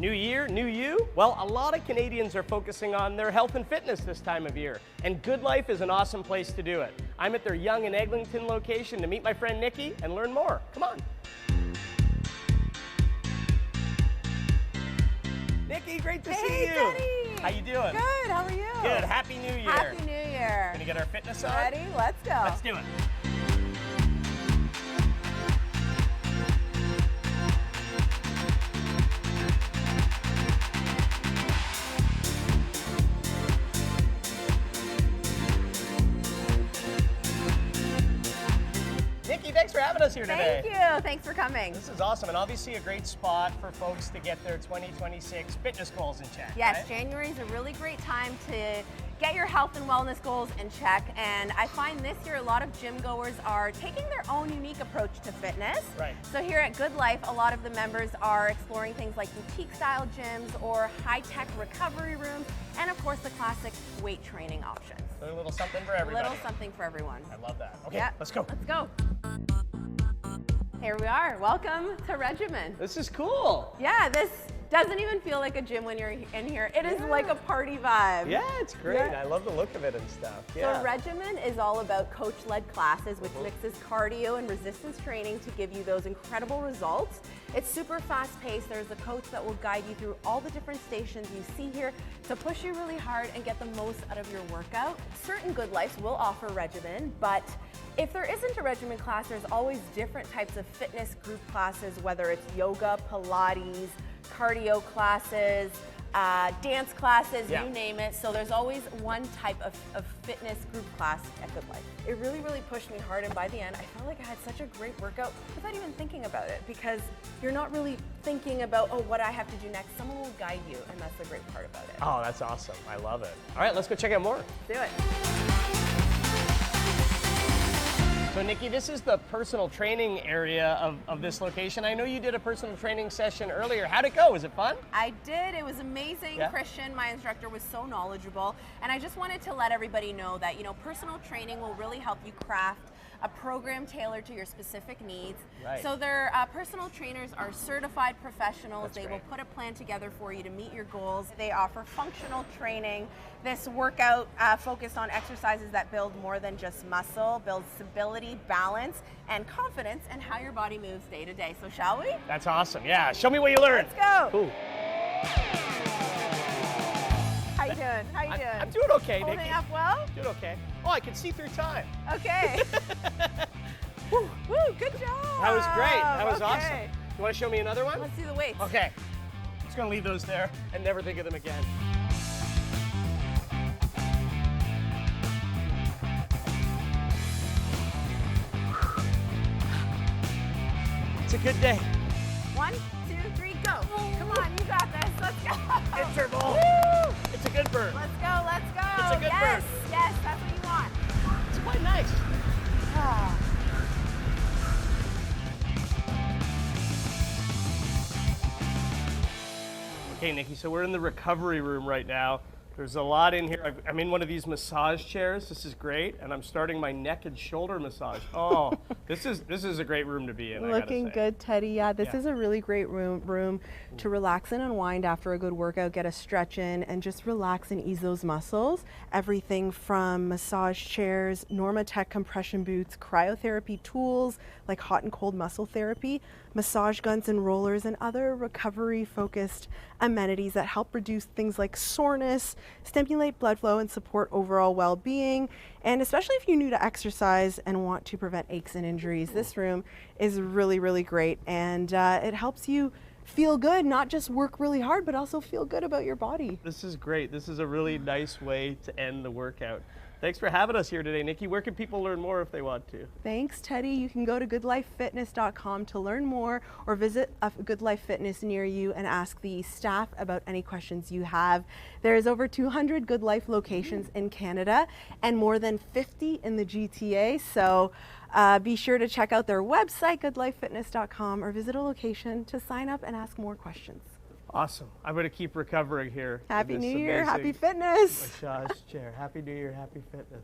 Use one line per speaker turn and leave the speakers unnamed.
New year, new you? Well, a lot of Canadians are focusing on their health and fitness this time of year, and GoodLife is an awesome place to do it. I'm at their Yonge and Eglinton location to meet my friend Niki and learn more. Come on. Niki, great to see you.
Hey, Teddy.
How you doing?
Good, how are you?
Good, Happy New Year.
Happy New Year.
Gonna get our fitness on?
Ready? Let's go.
Let's do it. Niki, thanks for having us here today.
Thank you. Thanks for coming.
This is awesome, and obviously a great spot for folks to get their 2026 fitness goals in check.
Yes,
right?
January is a really great time to get your health and wellness goals in check, and I find this year a lot of gym goers are taking their own unique approach to fitness.
Right.
So here at GoodLife, a lot of the members are exploring things like boutique style gyms or high-tech recovery rooms, and of course the classic weight training options.
So a little something for everybody.
A little something for everyone.
I love that. Okay,
Yep.
let's go.
Let's go. Here we are. Welcome to Regimen.
This is cool.
Yeah, this doesn't even feel like a gym when you're in here. It is like a party vibe.
Yeah, it's great.
Yeah.
I love the look of it and stuff. Yeah.
So Regimen is all about coach-led classes, which mixes cardio and resistance training to give you those incredible results. It's super fast-paced. There's a coach that will guide you through all the different stations you see here to push you really hard and get the most out of your workout. Certain GoodLifes will offer Regimen, but if there isn't a Regimen class, there's always different types of fitness group classes, whether it's yoga, Pilates, cardio classes, dance classes,
Yeah.
you name it. So there's always one type of fitness group class at GoodLife. It really, really pushed me hard, and by the end, I felt like I had such a great workout without even thinking about it, because you're not really thinking about, oh, what I have to do next. Someone will guide you, and that's the great part about it.
Oh, that's awesome. I love it. All right, let's go check out more.
Do it.
So Niki, this is the personal training area of this location. I know you did a personal training session earlier. How'd it go? Was it fun?
I did. It was amazing.
Yeah.
Christian, my instructor, was so knowledgeable. And I just wanted to let everybody know that, you know, personal training will really help you craft a program tailored to your specific needs.
Right.
So their personal trainers are certified professionals.
That's
They
great.
will put a plan together for you to meet your goals. They offer functional training. This workout focused on exercises that build more than just muscle, builds stability, balance, and confidence in how your body moves day to day. So shall we?
That's awesome. Yeah, show me what you learned.
Let's go.
Ooh.
How you doing? How you doing?
I'm doing okay,
Holding
Niki.
up well?
Doing okay. Oh, I can see through time.
Okay. Woo, good job.
That was great. That was
Okay.
awesome. You want to show me another one?
Let's do the weights.
Okay. Just gonna leave those there and never think of them again. It's a good day.
1, 2, 3, go. Come on, you got this. Let's go.
Interval.
Woo.
It's a good burn.
Let's go, let's go.
It's a good
yes,
burn.
yes, that's what you want.
It's quite nice.
Ah.
Okay, Niki, so we're in the recovery room right now. There's a lot in here. I'm in one of these massage chairs. This is great, and I'm starting my neck and shoulder massage. Oh, this is a great room to be in.
Looking good, Teddy. Yeah, this
Yeah.
is a really great room to relax and unwind after a good workout, get a stretch in, and just relax and ease those muscles. Everything from massage chairs, Normatec compression boots, cryotherapy tools like hot and cold muscle therapy, massage guns and rollers, and other recovery-focused amenities that help reduce things like soreness, stimulate blood flow, and support overall well-being. And especially if you're new to exercise and want to prevent aches and injuries, this room is really, really great. And it helps you feel good, not just work really hard, but also feel good about your body.
This is great. This is a really nice way to end the workout. Thanks for having us here today, Niki. Where can people learn more if they want to?
Thanks, Teddy. You can go to goodlifefitness.com to learn more, or visit a GoodLife Fitness near you and ask the staff about any questions you have. There is over 200 GoodLife locations in Canada and more than 50 in the GTA. So be sure to check out their website, goodlifefitness.com, or visit a location to sign up and ask more questions.
Awesome. I'm going to keep recovering here. in
Happy
this
New Year, happy
amazing
fitness.
massage chair. Happy New Year, happy fitness.